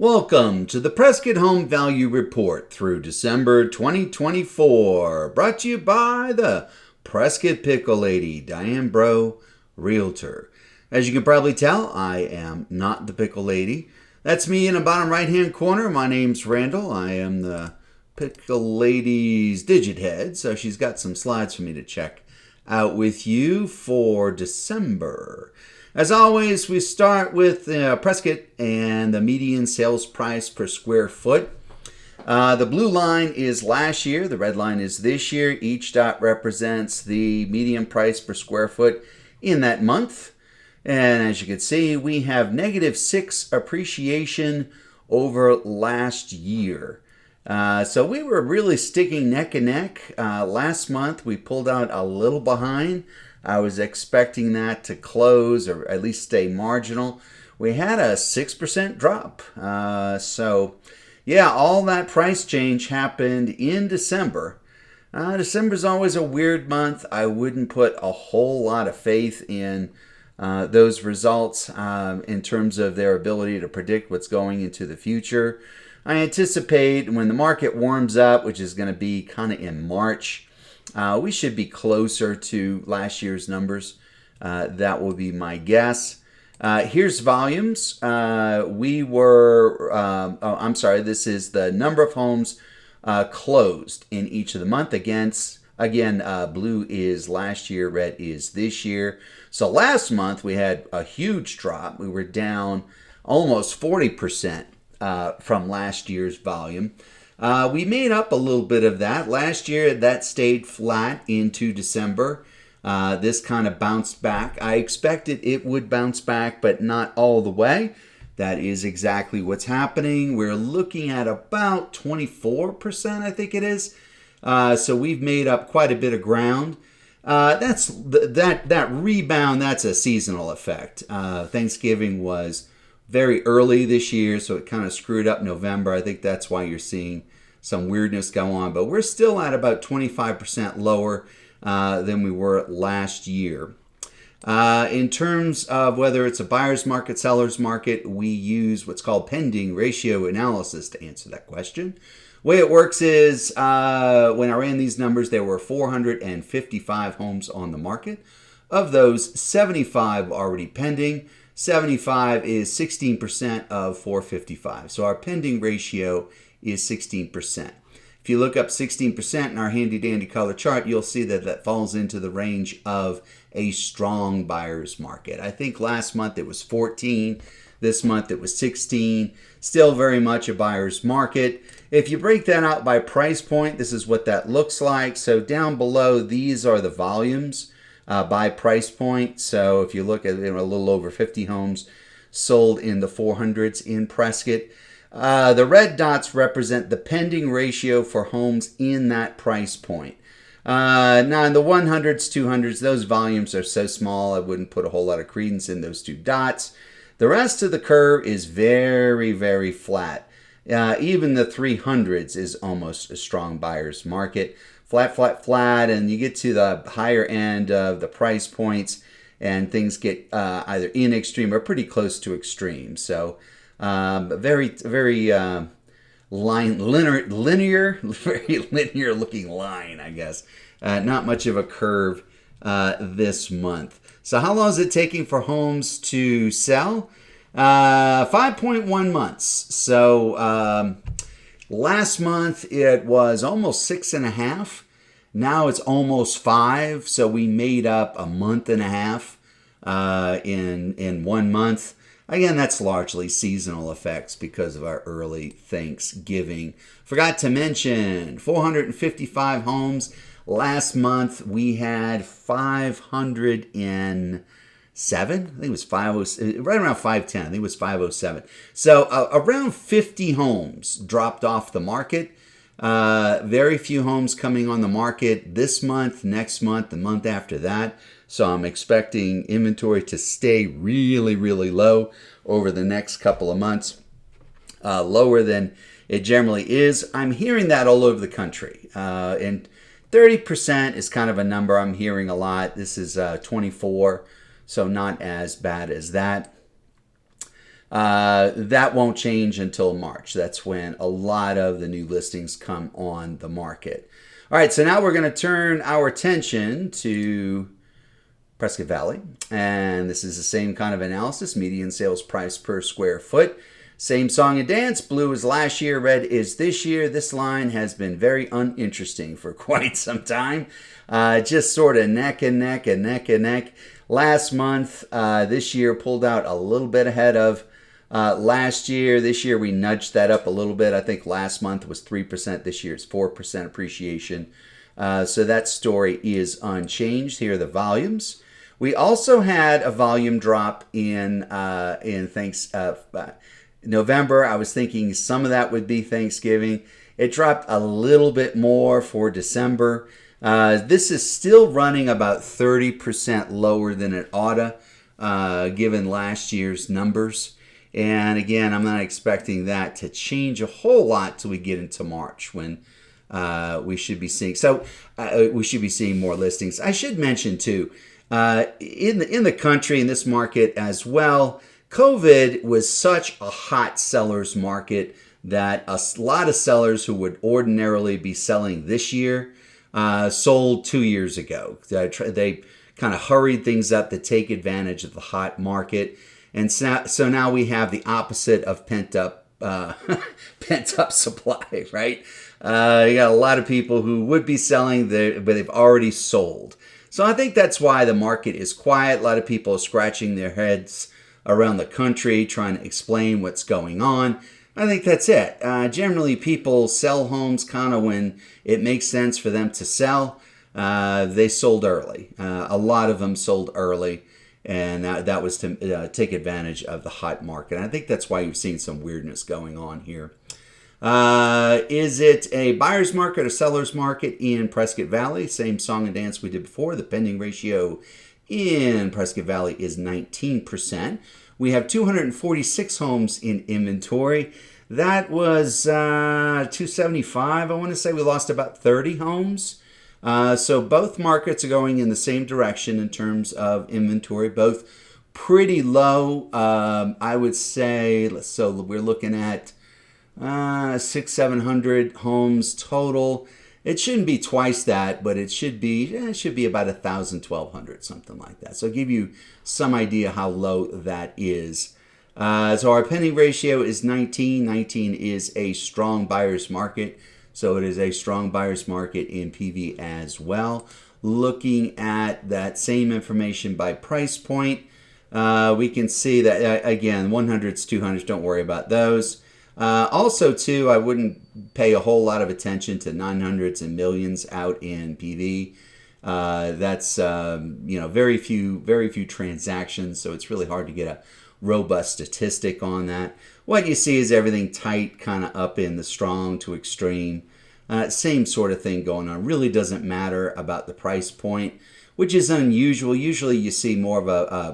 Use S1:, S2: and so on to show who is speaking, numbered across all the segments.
S1: Welcome to the Prescott Home Value Report through December 2024, brought to you by the Prescott Pickle Lady, Diane Bro, Realtor. As you can probably tell, I am not the Pickle Lady. That's me in the bottom right-hand corner. My name's Randall. I am the Pickle Lady's digit head, so she's got some slides for me to check out with you for December. As always, we start with Prescott and the median sales price per square foot. The blue line is last year. The red line is this year. Each dot represents the median price per square foot in that month. And as you can see, we have -6 appreciation over last year. So we were really sticking neck and neck. Last month, we pulled out a little behind. I was expecting that to close or at least stay marginal. We had a 6% drop. So, yeah, all that price change happened in December. December's always a weird month. I wouldn't put a whole lot of faith in those results in terms of their ability to predict what's going into the future. I anticipate when the market warms up, which is going to be kind of in March, we should be closer to last year's numbers. That will be my guess. Here's volumes. This is the number of homes closed in each of the month. Again, blue is last year, red is this year. So last month we had a huge drop. We were down almost 40% from last year's volume. We made up a little bit of that. Last year, that stayed flat into December. This kind of bounced back. I expected it would bounce back, but not all the way. That is exactly what's happening. We're looking at about 24%, I think it is. So we've made up quite a bit of ground. That rebound, that's a seasonal effect. Thanksgiving was very early this year, so it kind of screwed up November. I think that's why you're seeing some weirdness go on. But we're still at about 25% lower than we were last year. In terms of whether it's a buyer's market, seller's market, we use what's called pending ratio analysis to answer that question. The way it works is when I ran these numbers, there were 455 homes on the market. Of those, 75 already pending. 75 is 16% of 455. So our pending ratio is 16%. If you look up 16% in our handy dandy color chart, you'll see that that falls into the range of a strong buyer's market. I think last month it was 14. This month it was 16. Still very much a buyer's market. If you break that out by price point, this is what that looks like. So down below, these are the volumes by price point. So if you look at a little over 50 homes sold in the 400s in Prescott. The red dots represent the pending ratio for homes in that price point. Now in the 100s, 200s, those volumes are so small I wouldn't put a whole lot of credence in those two dots. The rest of the curve is very, very flat. Even the 300s is almost a strong buyer's market. Flat, flat, flat, and you get to the higher end of the price points and things get either in extreme or pretty close to extreme. So very, very linear, very linear looking line, I guess. Not much of a curve this month. So how long is it taking for homes to sell? 5.1 months. So last month it was almost 6.5. Now it's almost 5. So we made up a month and a half in 1 month. Again, that's largely seasonal effects because of our early Thanksgiving. Forgot to mention 455 homes. Last month we had 507. I think it was 507, right around 510. I think it was 507. So around 50 homes dropped off the market. Very few homes coming on the market this month, next month, the month after that. So I'm expecting inventory to stay really, really low over the next couple of months, lower than it generally is. I'm hearing that all over the country. And 30% is kind of a number I'm hearing a lot. This is 24, so not as bad as that. That won't change until March. That's when a lot of the new listings come on the market. All right, so now we're going to turn our attention to Prescott Valley, and this is the same kind of analysis. Median sales price per square foot. Same song and dance. Blue is last year, red is this year. This line has been very uninteresting for quite some time. Just sort of neck and neck and neck and neck. Last month, this year pulled out a little bit ahead of last year. This year we nudged that up a little bit. I think last month was 3%. This year it's 4% appreciation. So that story is unchanged. Here are the volumes. We also had a volume drop in November. I was thinking some of that would be Thanksgiving. It dropped a little bit more for December. This is still running about 30% lower than it oughta, given last year's numbers. And again, I'm not expecting that to change a whole lot till we get into March, when we should be seeing. We should be seeing more listings. I should mention too, in the country, in this market as well, COVID was such a hot seller's market that a lot of sellers who would ordinarily be selling this year sold 2 years ago. They kind of hurried things up to take advantage of the hot market. And so now we have the opposite of pent up supply, right? You got a lot of people who would be selling, but they've already sold. So I think that's why the market is quiet. A lot of people are scratching their heads around the country trying to explain what's going on. I think that's it. Generally, people sell homes kind of when it makes sense for them to sell. They sold early. A lot of them sold early, and that was to take advantage of the hot market. And I think that's why you've seen some weirdness going on here. Is it a buyer's market or seller's market in Prescott Valley? Same song and dance we did before. The pending ratio in Prescott Valley is 19%. We have 246 homes in inventory. That was 275. I want to say we lost about 30 homes. So both markets are going in the same direction in terms of inventory, both pretty low. I would say, so we're looking at 600-700 homes total. It shouldn't be twice that, but it should be about 1,000-1,200, something like that. So I'll give you some idea how low that is. So our pending ratio is 19. 19 is a strong buyer's market. So it is a strong buyer's market in PV as well. Looking at that same information by price point, we can see that, again, 100s, 200s, don't worry about those. Also, too, I wouldn't pay a whole lot of attention to 900s and millions out in PV. That's very few transactions, so it's really hard to get a robust statistic on that. What you see is everything tight, kind of up in the strong to extreme. Same sort of thing going on. Really doesn't matter about the price point, which is unusual. Usually you see more of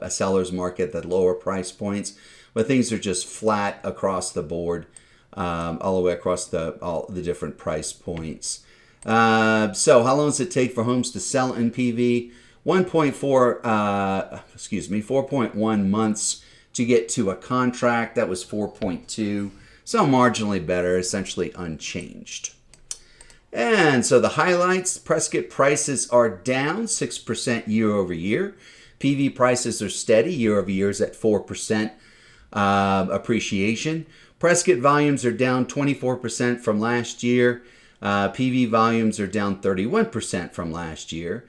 S1: a seller's market at lower price points, but things are just flat across the board, all the way across all the different price points. So how long does it take for homes to sell in PV? 4.1 months to get to a contract. That was 4.2, so marginally better, essentially unchanged. And so the highlights: Prescott prices are down 6% year over year. PV prices are steady. Year over year is at 4% appreciation. Prescott volumes are down 24% from last year. PV volumes are down 31% from last year.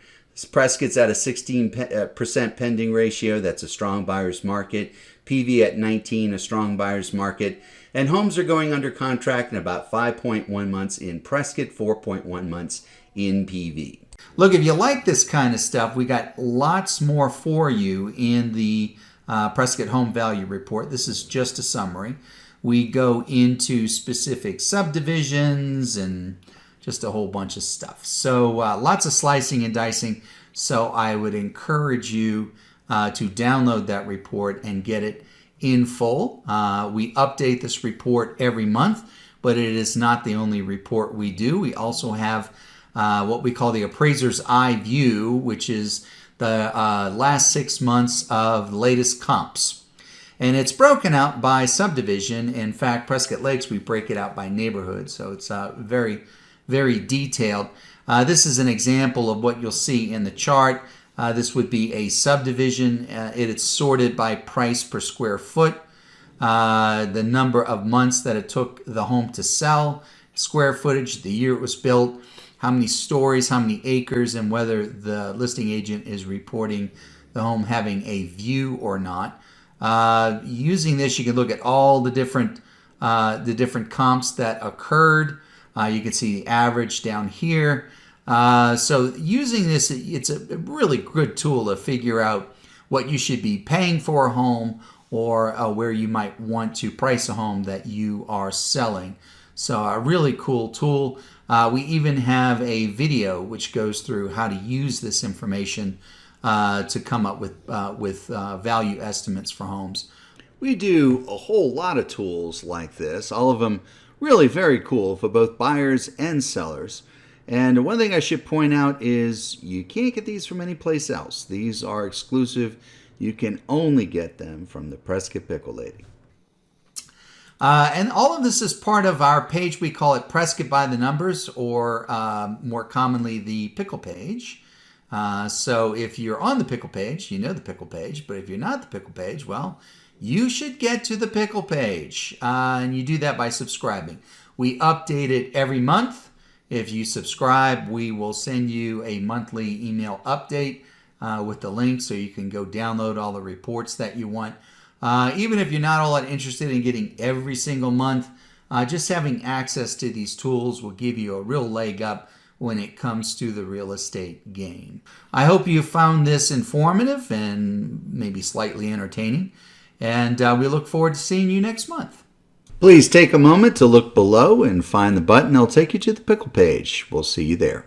S1: Prescott's at a 16% pending ratio. That's a strong buyer's market. PV at 19, a strong buyer's market. And homes are going under contract in about 5.1 months in Prescott, 4.1 months in PV. Look, if you like this kind of stuff, we got lots more for you in the Prescott Home Value Report. This is just a summary. We go into specific subdivisions and just a whole bunch of stuff. So lots of slicing and dicing. So I would encourage you to download that report and get it in full. We update this report every month, but it is not the only report we do. We also have what we call the Appraiser's Eye View, which is the last 6 months of latest comps.
S2: And it's broken out by subdivision. In fact, Prescott Lakes, we break it out by neighborhood. So it's very, very detailed. This is an example of what you'll see in the chart. This would be a subdivision. It is sorted by price per square foot, the number of months that it took the home to sell, square footage, the year it was built, how many stories, how many acres, and whether the listing agent is reporting the home having a view or not. Using this, you can look at all the different comps that occurred. You can see the average down here. So using this, it's a really good tool to figure out what you should be paying for a home, or where you might want to price a home that you are selling. So a really cool tool. We even have a video which goes through how to use this information to come up with value estimates for homes.
S1: We do a whole lot of tools like this, all of them really very cool for both buyers and sellers. And one thing I should point out is you can't get these from any place else. These are exclusive. You can only get them from the Prescott Pickle Lady.
S2: And all of this is part of our page. We call it Prescott by the Numbers, or more commonly the Pickle page. So if you're on the Pickle page, you know the Pickle page. But if you're not the Pickle page, well, you should get to the Pickle page. And you do that by subscribing. We update it every month. If you subscribe, we will send you a monthly email update with the link, so you can go download all the reports that you want. Even if you're not all that interested in getting every single month, just having access to these tools will give you a real leg up when it comes to the real estate game. I hope you found this informative and maybe slightly entertaining, and we look forward to seeing you next month.
S1: Please take a moment to look below and find the button that'll take you to the Pickle page. We'll see you there.